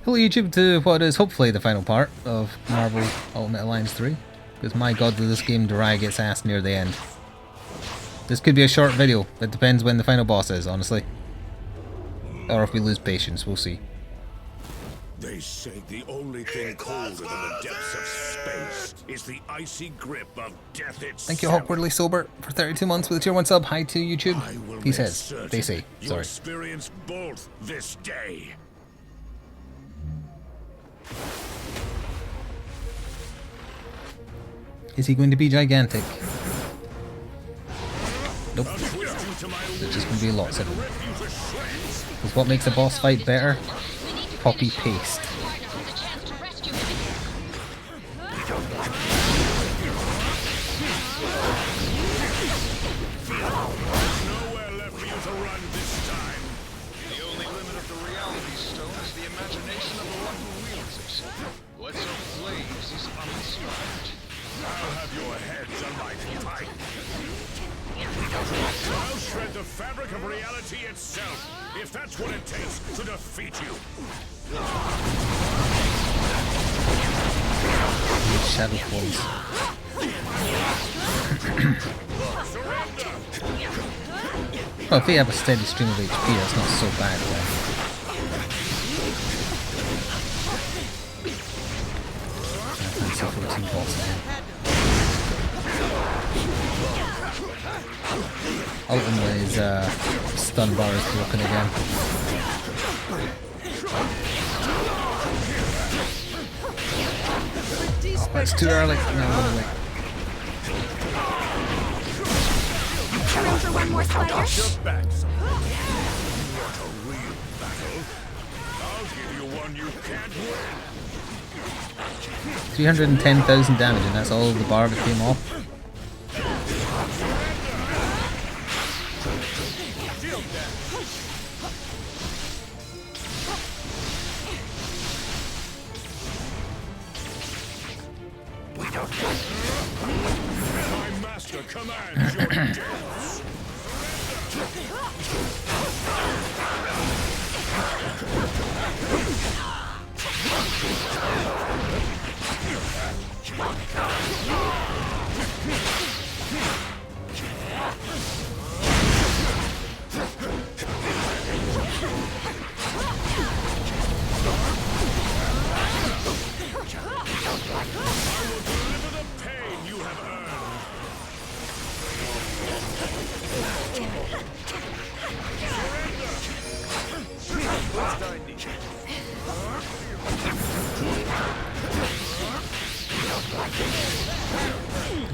Hello YouTube to what is hopefully the final part of Marvel Ultimate Alliance 3. Because my god did this game drag its ass near the end. This could be a short video, it depends when the final boss is, honestly. Or if we lose patience, we'll see. They say the only thing colder than the depths of space is the icy grip of death itself. Thank you Awkwardly Sober for 32 months with a tier 1 sub. Hi to YouTube. He says. They say. You Sorry. experience both this day. Is he going to be gigantic? Nope. There's just going to be lots of them. Because what makes a boss fight better? Copy paste. Nowhere left for you to run this time. The only limit of the reality stone is the imagination of the one who wields it. What's ablaze is uninspired. I'll have your heads on my pike. I'll shred the fabric of reality itself, if that's what it takes to defeat you. Shadow falls. Well, if they have a steady stream of HP, that's not so bad, right? Fancy 14 bolts again. Ultimately, his stun bar is broken again. Oh, it's too early. No, I'm gonna wait. Room for one more spider? Your back, son. Want a real battle? I'll give you one you can't win. 310,000 damage, and that's all the bar that came off. My master commands your deaths.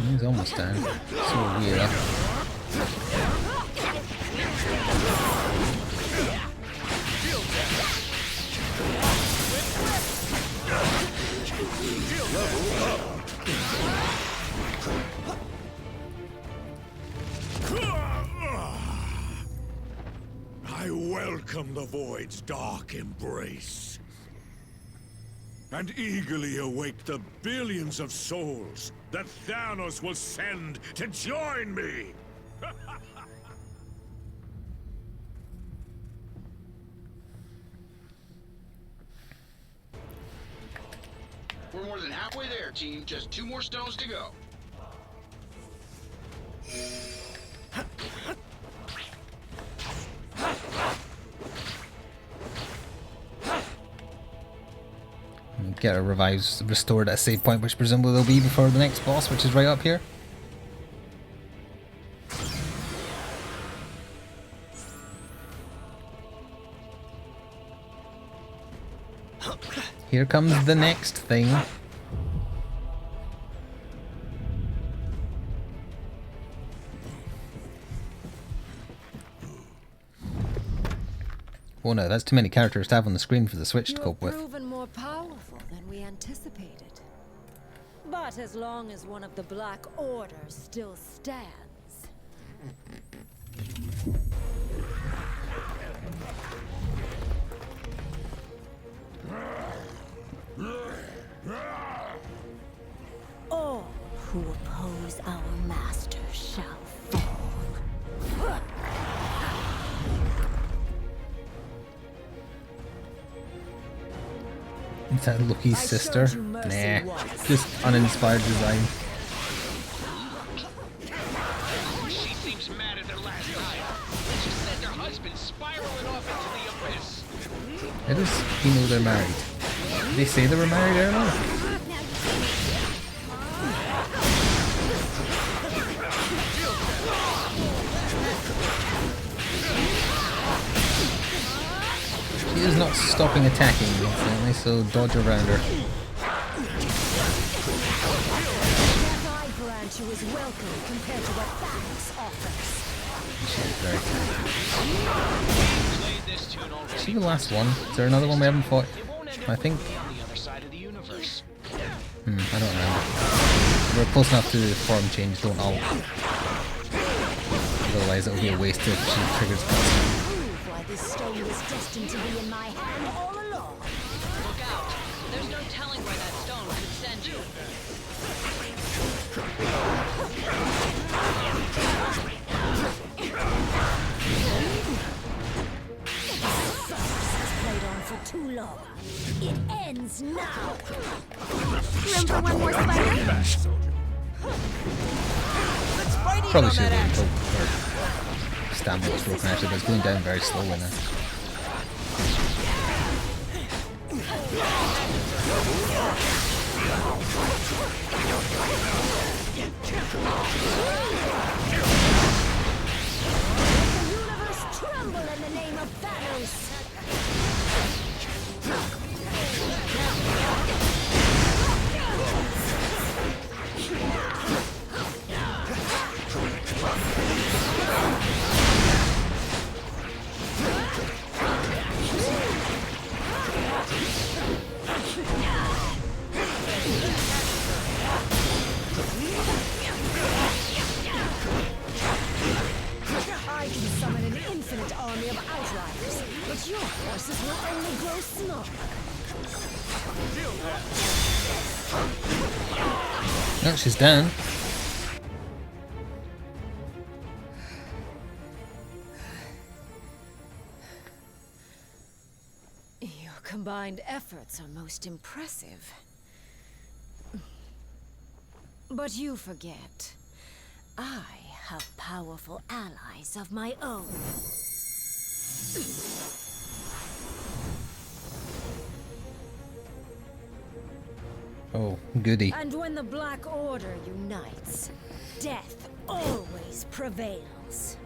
He's almost down. So weird. I welcome the void's dark embrace, and eagerly await the billions of souls that Thanos will send to join me! We're more than halfway there, team. Just 2 more stones to go. Get a revives restored at a save point, which presumably will be before the next boss, which is right up here. Here comes the next thing. Oh no, that's too many characters to have on the screen for the Switch to cope with. You're proven more powerful than we anticipated. But as long as one of the Black Order still stands. All who oppose our master shall fall. Is that Loki's sister? Nah, just uninspired design. She seems mad at their last hire. She sent her husband spiraling off into the abyss. How does he know they're married? Did they say they were married earlier? She is not stopping attacking me, certainly, so dodge around her. You is welcome compared to what Thanos offers. She's very tight. See the last one? Is there another one we haven't fought? I think. I don't remember. We're close enough to the form change, don't ult. Otherwise it'll be a waste if she triggers cutscene. Prove why this stone was destined to be in my hand all along. Look out. There's no telling where that stone could send you. Played on for too long. It ends now. Room for one more spider? Probably should have been stamina was broken actually, but it's going down very slowly now. The universe tremble in the name of Thanos. I can summon an infinite army of outriders, but your forces will only grow smaller. No, she's down. Your combined efforts are most impressive. But you forget, I have powerful allies of my own. Oh, goody. And when the Black Order unites, death always prevails.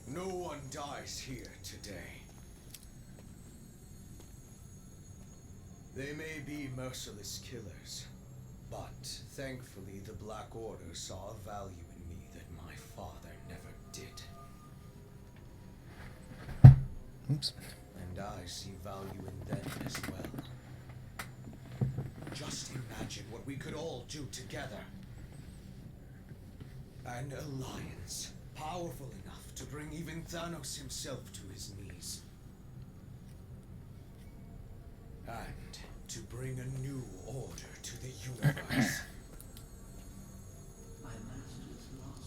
No one dies here today. They may be merciless killers, but thankfully the Black Order saw a value in me that my father never did. Oops. And I see value in them as well. Just imagine what we could all do together. An alliance, powerful enough to bring even Thanos himself to his knees. And to bring a new order to the universe.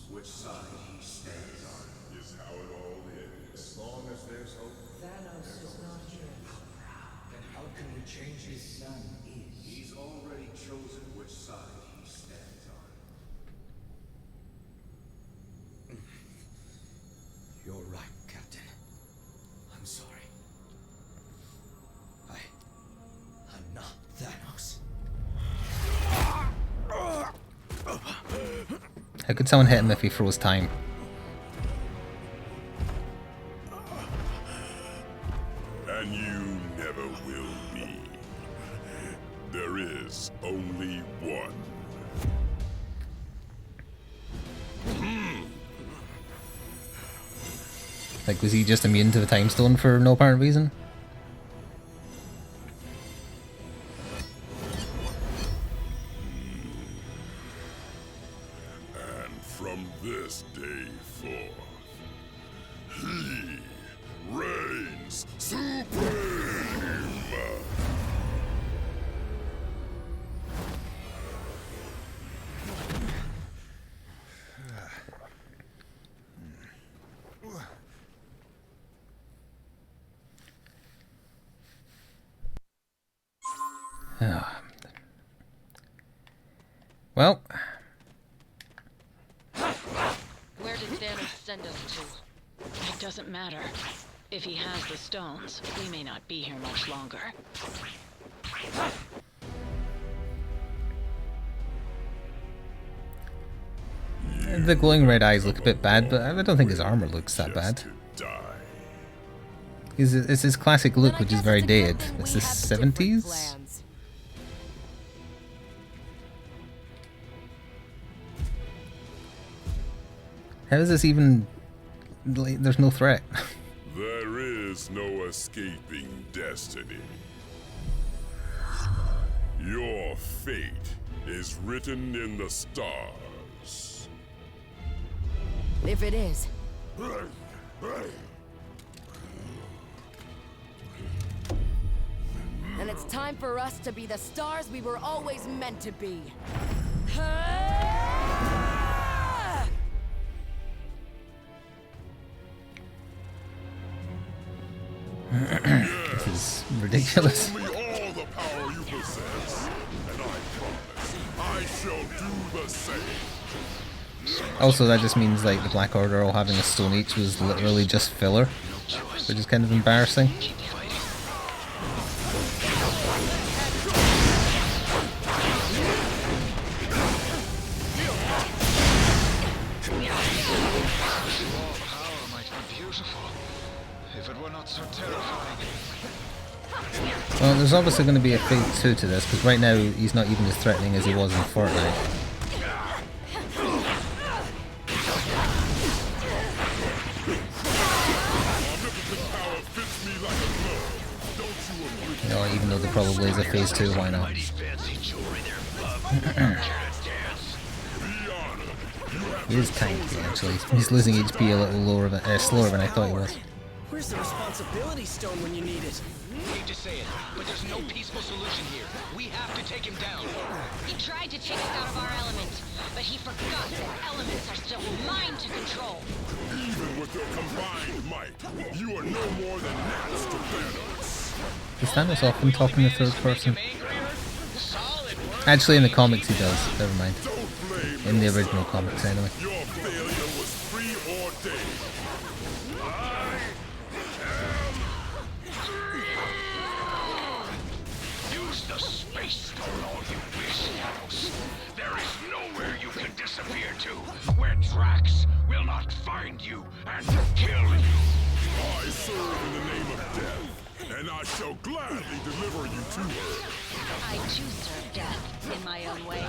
Which side he stands on is how it all ends. As long as there's hope. Thanos is not here. Then how can we change his son? He's already chosen which side he stands on. You're right, Captain. I'm sorry. I'm not Thanos. How could someone hit him if he froze time? And you never will be. There is only one. Like, was he just immune to the time stone for no apparent reason? And from this day forth, he reigns supreme. Well, Where did Thanos send us to? It doesn't matter. If he has the stones, we may not be here much longer. the glowing red eyes look a bit bad, but I don't think his armor looks that bad. It's his classic look, which is very dated. It's the 70s? How is this even... like, there's no threat. There is no escaping destiny. Your fate is written in the stars. If it is, then it's time for us to be the stars we were always meant to be. This is ridiculous. Show me all the power you possess, and I promise I shall do the same. Also, that just means like the Black Order all having a stone each was literally just filler, which is kind of embarrassing. Well, there's obviously going to be a phase 2 to this, because right now he's not even as threatening as he was in Fortnite. You know, even though there probably is a phase 2, why not? He is tanky, actually. He's losing HP a little lower than, slower than I thought he was. Where's the responsibility stone when you need it? Hate to say it, but there's no peaceful solution here. We have to take him down. He tried to take us out of our element, but he forgot that elements are still mine to control. Even with your combined might, you are no more than gnats to Thanos. Does Thanos often talk in the third person? Actually, in the comics he does. Never mind. In the original comics, anyway. Your failure was preordained. Use the space stone all you wish, Thanos. There is nowhere you can disappear to, where Drax will not find you and kill you. I serve in the name of death, and I shall gladly deliver you to her. I too serve death in my own way.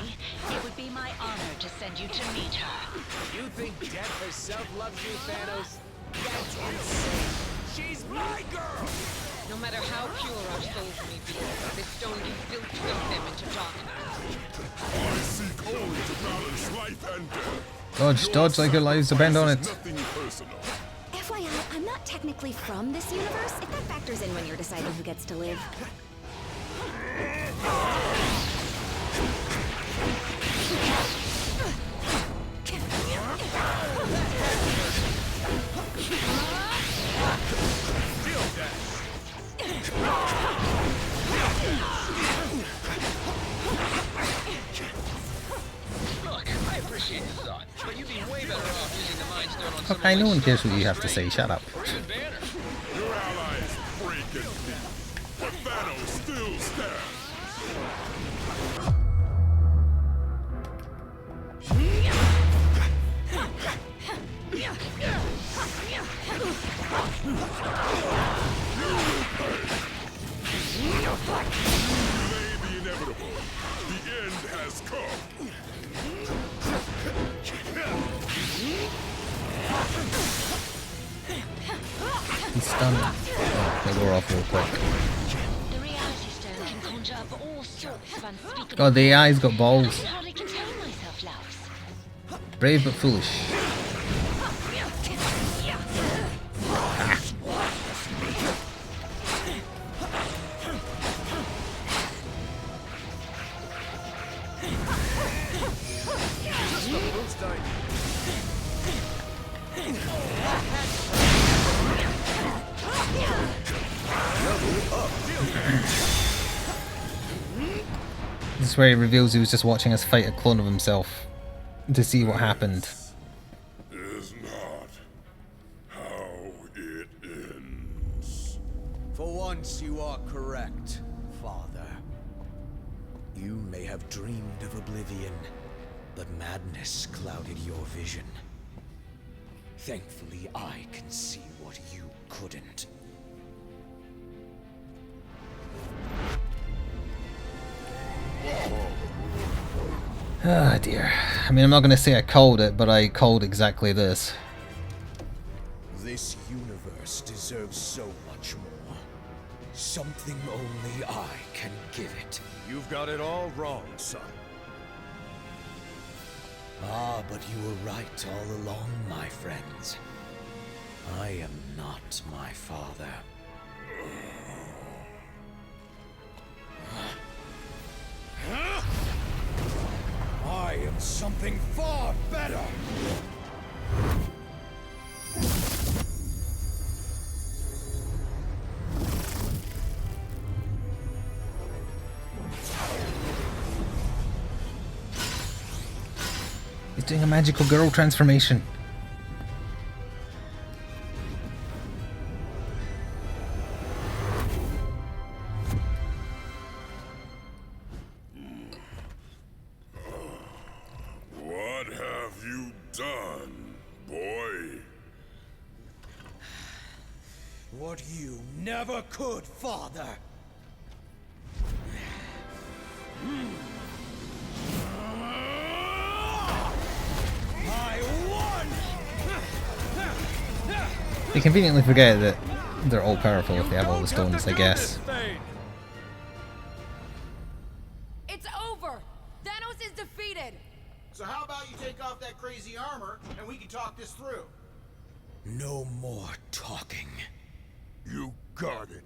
It would be my honor to send you to meet her. You think death herself loves you, Thanos? That's insane. She's my girl! No matter how pure our souls may be, this stone can still twist them into darkness. I seek only to balance life and death. Dodge, dodge like your lives depend on it. Nothing personal. FYI, I'm not technically from this universe, if that factors in when you're deciding who gets to live. Look, I appreciate the thought, but you'd be way better off using the Mind Stone on Okay, no one cares what you have to say. Shut up. Banner. Your allies break and leave, but Thanos still stands. Delay the inevitable. The end has come. He's stunned. Oh, they were off real quick. The reality stone can conjure up all sorts of unspeakable... God, the AI's got balls. I hardly contain myself, Laos. Brave but foolish. This is where he reveals he was just watching us fight a clone of himself to see what happened. Is not how it ends. For once you are correct, Father. You may have dreamed of oblivion, but madness clouded your vision. Thankfully, I can see what you couldn't. Ah dear. I mean, I'm not going to say I called it, but I called exactly this. This universe deserves so much more. Something only I can give it. You've got it all wrong, son. Ah, but you were right all along, my friends. I am not my father. I am something far better! He's doing a magical girl transformation. What have you done, boy? What you never could, Father! I won! They conveniently forget that they're all powerful if they have all the stones, I guess. It's over! Thanos is defeated! So how about you take off that crazy armor and we can talk this through? No more talking. You got it.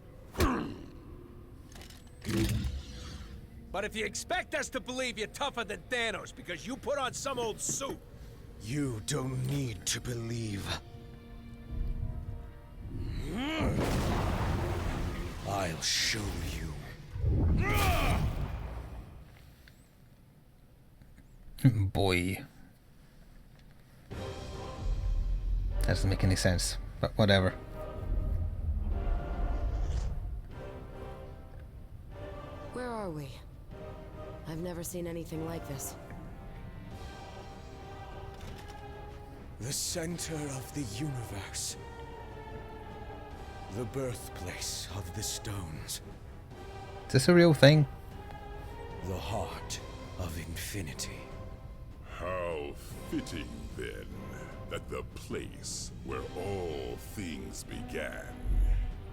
But if you expect us to believe you're tougher than Thanos because you put on some old suit... You don't need to believe. I'll show you. Boy. That doesn't make any sense, but whatever. Where are we? I've never seen anything like this. The center of the universe. The birthplace of the stones. Is this a real thing? The heart of infinity. How fitting, then, that the place where all things began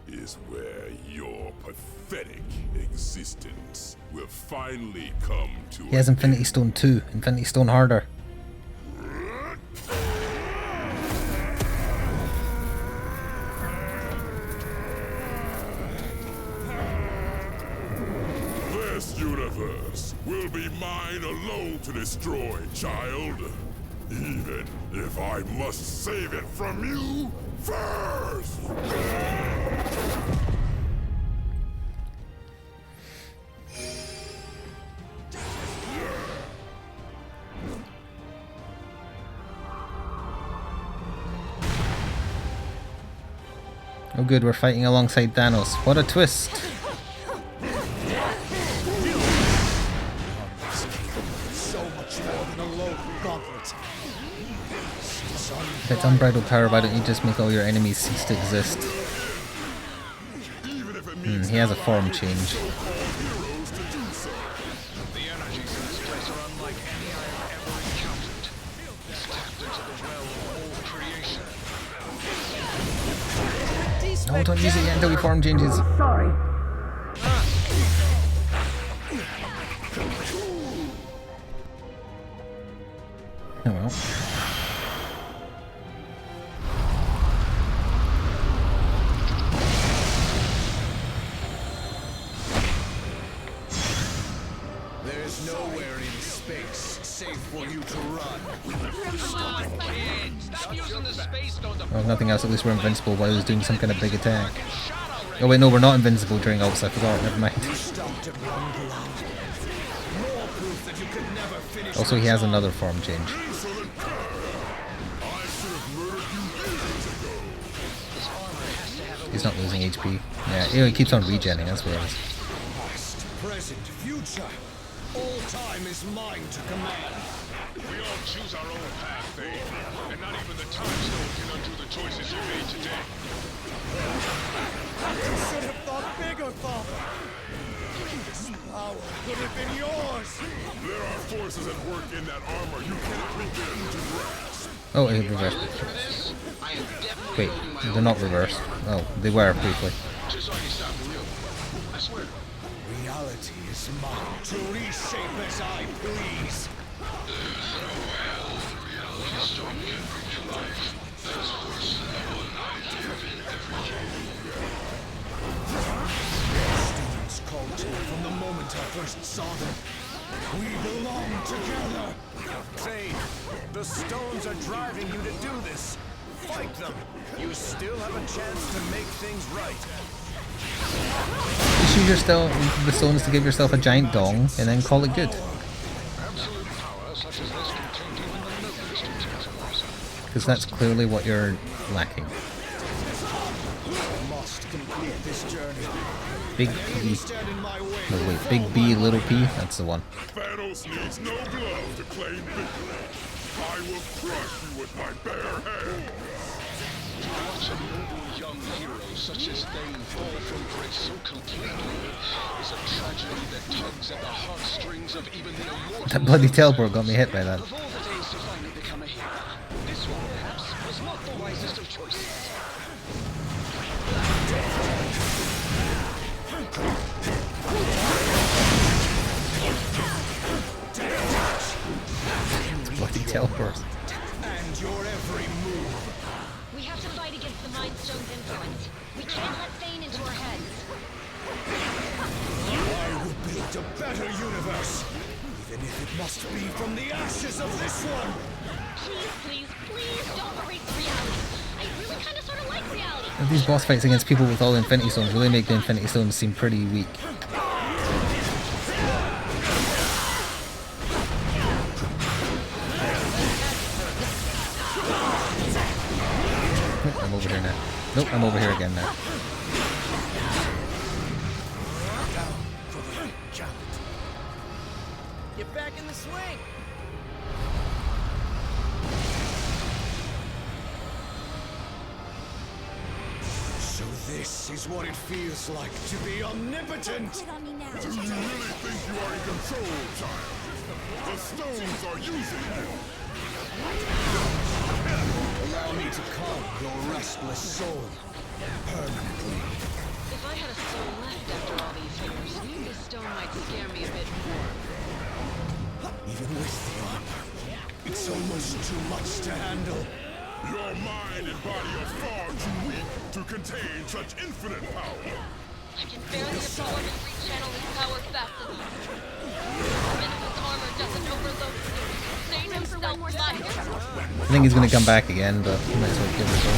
is where your pathetic existence will finally come to He has Infinity Stone 2, Infinity Stone harder. This universe will be mine alone to destroy, child. Even if I must save it from you first! Oh good, we're fighting alongside Thanos. What a twist! So much more than a lone gauntlet. If it's unbridled power, why don't you just make all your enemies cease to exist? He has a form change. The energies in this place are unlike any I have ever encountered. It's tapped into the well of all creation. No, don't use it yet until your form changes. Sorry. Oh well. There's nowhere in space safe for you to run. Come on, kid! Stop using the space stone to Well, if nothing else, at least we're invincible while he was doing some kind of big attack. Oh wait, no, we're not invincible during ults, I forgot, never mind. You stopped at one glove. More that you could never finish. Also, he has another form change. Insolent cur! I should have murdered you years ago. He's not losing HP. Yeah, he keeps on regenning, that's what it is. Past, present, future. All time is mine to command. We all choose our own path, Thane. And not even the Time Stone can undo the choices you made today. You should have thought bigger, Father. This power could have been yours. There are forces at work in that armor you cannot begin to grasp. Oh, he reversed. Wait, they're not reversed. Oh, they were briefly. Just so I can stop for real. I swear. Reality is mine to reshape as I please. Students called to it from the moment I first saw them. We belong together. Thane, the stones are driving you to do this. Fight them. You still have a chance to make things right. Just use the stones to give yourself a giant dong and then call it good. Absolute power such as this can change even the noblest intentions. Because that's clearly what you're lacking. I must complete this journey. Big B. No, wait, big B, little P? That's the one. Thanos needs no glove to claim victory. I will crush you with my bare hands. To watch a noble young hero such as Thane fall from grace so completely is a tragedy that tugs at the heartstrings of even the immortal. That bloody teleport got me hit by that. Of all the days to finally become a hero, this one perhaps was not the wisest of choices. Bloody teleport. And your every move. We have to fight against the Mind Stone's influence. We can't let Thane into our heads. I will build a better universe, even if it must be from the ashes of this one. Please, don't erase reality. I really kind of sort of like reality. These boss fights against people with all Infinity Stones really make the Infinity Stones seem pretty weak. Nope, I'm over here now. Nope, I'm over here again now. Get back in the swing. So this is what it feels like to be omnipotent. Get on me now. Do you really think you are in control, child? The stones are using you. Allow me to calm your restless soul permanently. If I had a soul left after all these years, this stone might scare me a bit more. Even with the armor, it's almost too much to handle. Your mind and body are far too weak to contain such infinite power. I can barely absorb and rechannel his power fast enough. Even if his armor doesn't overload me, Thane himself lacks. I think he's going to come back again, but he might as well give it a go.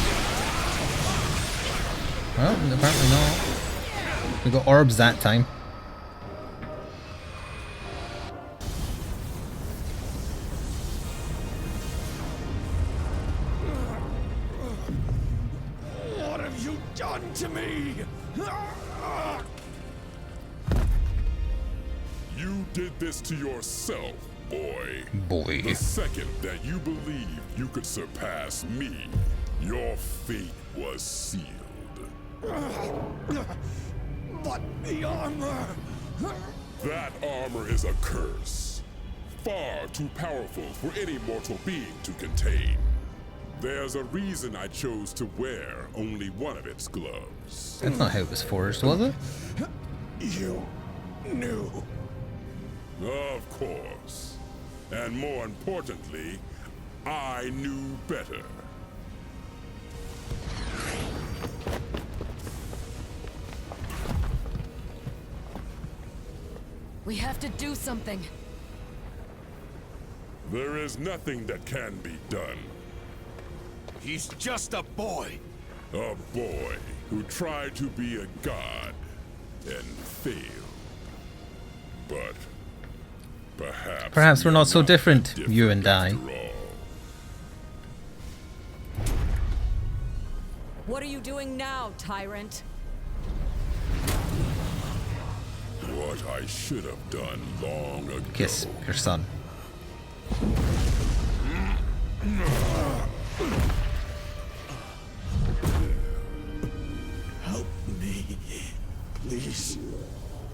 Well, apparently not. We got orbs that time. What have you done to me? You did this to yourself, boy. Boy. The second that you believed you could surpass me, your fate was sealed. But the armor! That armor is a curse. Far too powerful for any mortal being to contain. There's a reason I chose to wear only one of its gloves. That's not how it was forged, was it? You knew. Of course. And more importantly, I knew better. We have to do something. There is nothing that can be done. He's just a boy. A boy who tried to be a god and failed. But Perhaps we're not so different, you and I. What are you doing now, tyrant? What I should have done long ago. Kiss your son. Help me, please,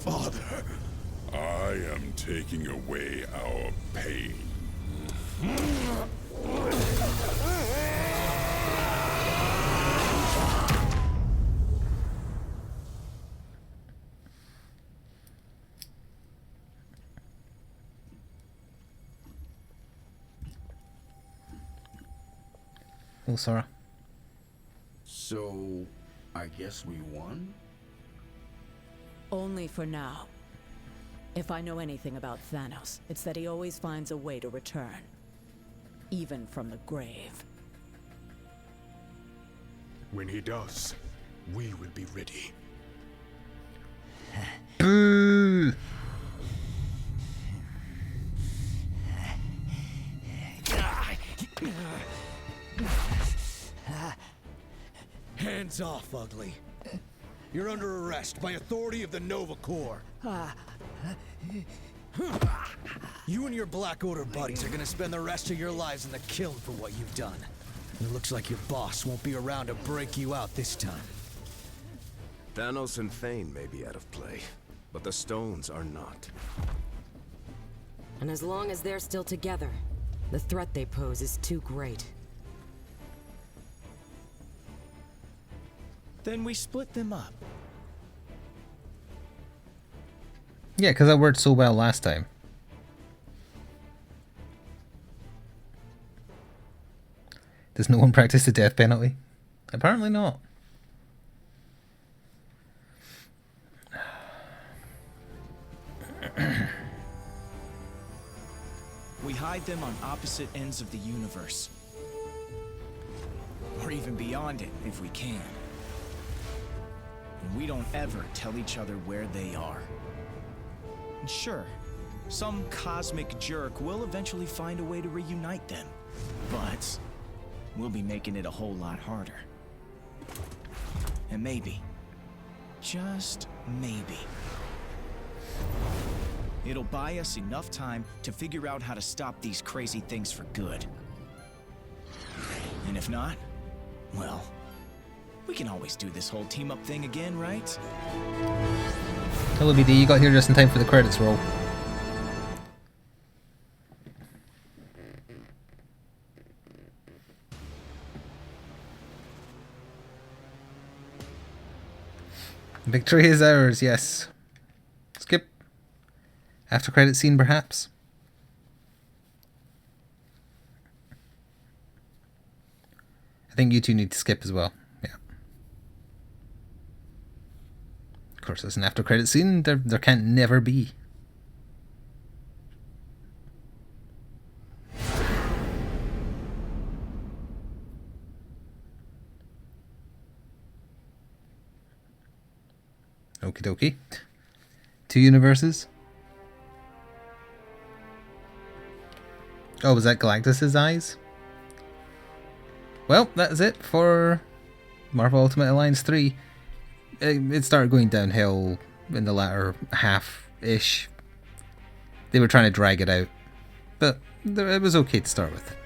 Father. I am taking away our pain. Oh, Sora. So, I guess we won? Only for now. If I know anything about Thanos, it's that he always finds a way to return. Even from the grave. When he does, we will be ready. Boo! Hands off, ugly. You're under arrest by authority of the Nova Corps. You and your Black Order buddies are gonna spend the rest of your lives in the kiln for what you've done. It looks like your boss won't be around to break you out this time. Thanos and Thane may be out of play, but the stones are not. And as long as they're still together, the threat they pose is too great. Then we split them up. Yeah, because that worked so well last time. Does no one practice the death penalty? Apparently not. We hide them on opposite ends of the universe. Or even beyond it, if we can. And we don't ever tell each other where they are. And sure, some cosmic jerk will eventually find a way to reunite them. But we'll be making it a whole lot harder. And maybe, just maybe, it'll buy us enough time to figure out how to stop these crazy things for good. And if not, well, we can always do this whole team-up thing again, right? Hello, BD, you got here just in time for the credits roll. Victory is ours, yes. Skip. After credit scene, perhaps. I think you two need to skip as well. Yeah. Of course, there's an after credit scene. There can't never be. Okie dokie. Two universes. Oh, was that Galactus's eyes? Well, that's it for Marvel Ultimate Alliance 3. It started going downhill in the latter half-ish. They were trying to drag it out, but it was okay to start with.